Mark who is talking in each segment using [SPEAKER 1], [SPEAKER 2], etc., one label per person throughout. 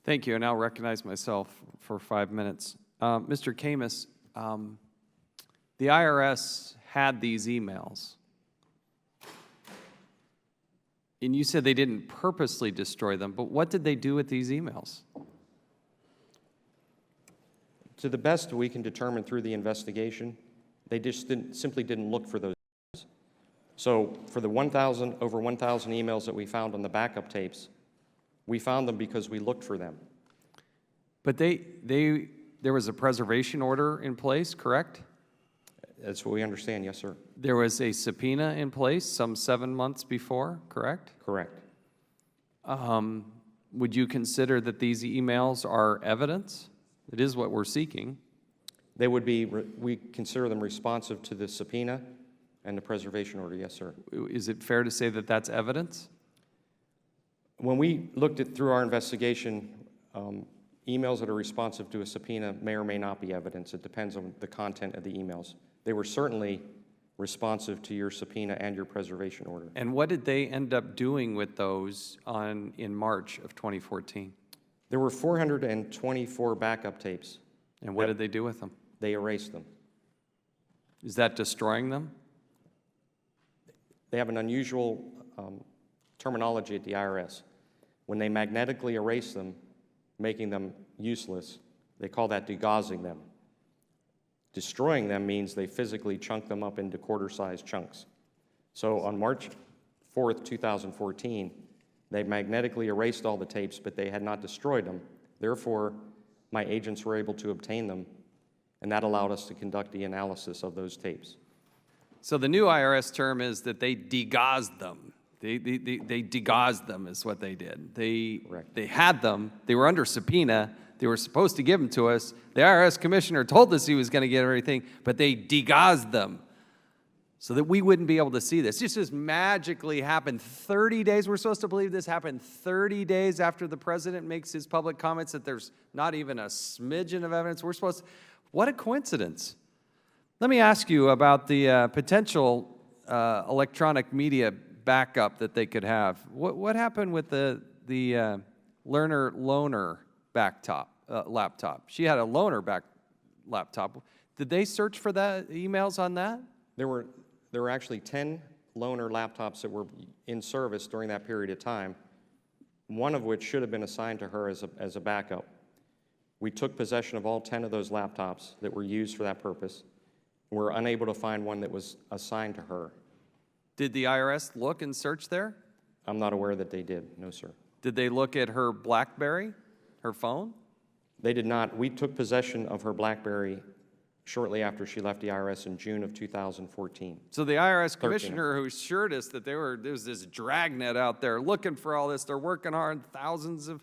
[SPEAKER 1] Thank you, and I'll recognize myself for 5 minutes. Mr. Camus, the IRS had these emails, and you said they didn't purposely destroy them, but what did they do with these emails?
[SPEAKER 2] To the best we can determine through the investigation, they just simply didn't look for those. So for the over 1,000 emails that we found on the backup tapes, we found them because we looked for them.
[SPEAKER 1] But there was a preservation order in place, correct?
[SPEAKER 2] That's what we understand, yes, sir.
[SPEAKER 1] There was a subpoena in place some 7 months before, correct?
[SPEAKER 2] Correct.
[SPEAKER 1] Would you consider that these emails are evidence? It is what we're seeking.
[SPEAKER 2] They would be, we consider them responsive to the subpoena and the preservation order, yes, sir.
[SPEAKER 1] Is it fair to say that that's evidence?
[SPEAKER 2] When we looked through our investigation, emails that are responsive to a subpoena may or may not be evidence. It depends on the content of the emails. They were certainly responsive to your subpoena and your preservation order.
[SPEAKER 1] And what did they end up doing with those in March of 2014?
[SPEAKER 2] There were 424 backup tapes.
[SPEAKER 1] And what did they do with them?
[SPEAKER 2] They erased them.
[SPEAKER 1] Is that destroying them?
[SPEAKER 2] They have an unusual terminology at the IRS. When they magnetically erase them, making them useless, they call that degaussing them. Destroying them means they physically chunk them up into quarter-sized chunks. So on March 4th, 2014, they magnetically erased all the tapes, but they had not destroyed them. Therefore, my agents were able to obtain them, and that allowed us to conduct the analysis of those tapes.
[SPEAKER 1] So the new IRS term is that they degaussed them. They degaussed them is what they did. They had them. They were under subpoena. They were supposed to give them to us. The IRS commissioner told us he was going to get everything, but they degaussed them so that we wouldn't be able to see this. This just magically happened 30 days. We're supposed to believe this happened 30 days after the president makes his public comments that there's not even a smidgen of evidence. We're supposed to, what a coincidence. Let me ask you about the potential electronic media backup that they could have. What happened with the loaner laptop? She had a loaner laptop. Did they search for that emails on that?
[SPEAKER 2] There were actually 10 loaner laptops that were in service during that period of time, one of which should have been assigned to her as a backup. We took possession of all 10 of those laptops that were used for that purpose. We were unable to find one that was assigned to her.
[SPEAKER 1] Did the IRS look and search there?
[SPEAKER 2] I'm not aware that they did, no, sir.
[SPEAKER 1] Did they look at her BlackBerry, her phone?
[SPEAKER 2] They did not. We took possession of her BlackBerry shortly after she left the IRS in June of 2014.
[SPEAKER 1] So the IRS commissioner who assured us that there was this dragnet out there looking for all this, they're working hard, thousands of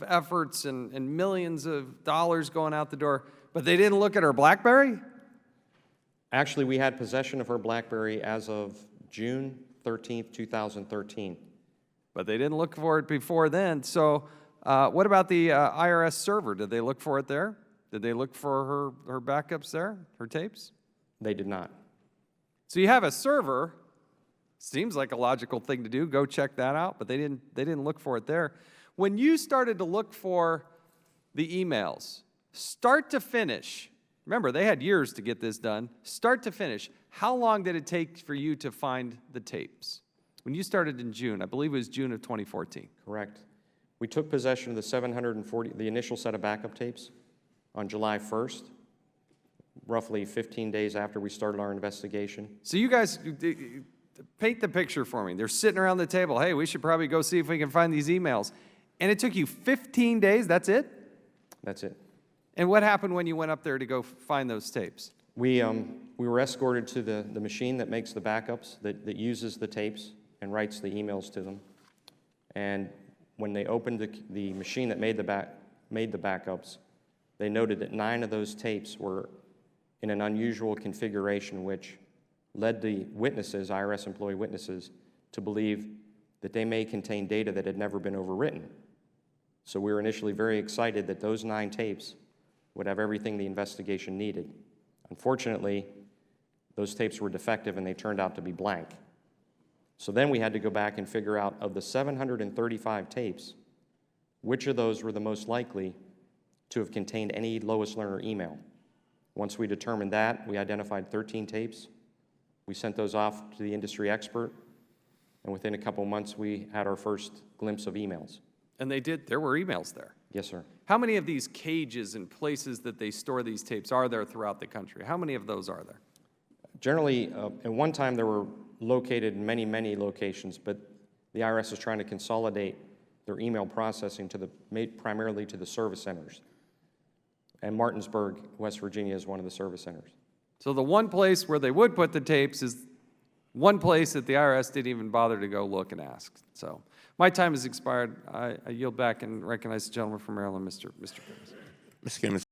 [SPEAKER 1] efforts and millions of dollars going out the door, but they didn't look at her BlackBerry?
[SPEAKER 2] Actually, we had possession of her BlackBerry as of June 13th, 2013.
[SPEAKER 1] But they didn't look for it before then. So what about the IRS server? Did they look for it there? Did they look for her backups there, her tapes?
[SPEAKER 2] They did not.
[SPEAKER 1] So you have a server. Seems like a logical thing to do. Go check that out. But they didn't look for it there. When you started to look for the emails, start to finish, remember, they had years to get this done. Start to finish, how long did it take for you to find the tapes? When you started in June, I believe it was June of 2014.
[SPEAKER 2] Correct. We took possession of the initial set of backup tapes on July 1st, roughly 15 days after we started our investigation.
[SPEAKER 1] So you guys, paint the picture for me. They're sitting around the table. Hey, we should probably go see if we can find these emails. And it took you 15 days, that's it?
[SPEAKER 2] That's it.
[SPEAKER 1] And what happened when you went up there to go find those tapes?
[SPEAKER 2] We were escorted to the machine that makes the backups, that uses the tapes and writes the emails to them. And when they opened the machine that made the backups, they noted that 9 of those tapes were in an unusual configuration, which led the witnesses, IRS employee witnesses, to believe that they may contain data that had never been overwritten. So we were initially very excited that those 9 tapes would have everything the investigation needed. Unfortunately, those tapes were defective and they turned out to be blank. So then we had to go back and figure out, of the 735 tapes, which of those were the most likely to have contained any lowest learner email. Once we determined that, we identified 13 tapes. We sent those off to the industry expert, and within a couple months, we had our first glimpse of emails.
[SPEAKER 1] And there were emails there.
[SPEAKER 2] Yes, sir.
[SPEAKER 1] How many of these cages and places that they store these tapes are there throughout the country? How many of those are there?
[SPEAKER 2] Generally, at one time, there were located in many, many locations, but the IRS is trying to consolidate their email processing primarily to the service centers. And Martinsburg, West Virginia is one of the service centers.
[SPEAKER 1] So the one place where they would put the tapes is one place that the IRS didn't even bother to go look and ask. So my time has expired. I yield back and recognize the gentleman from Maryland, Mr. Curtis.
[SPEAKER 3] Mr. Gibbons.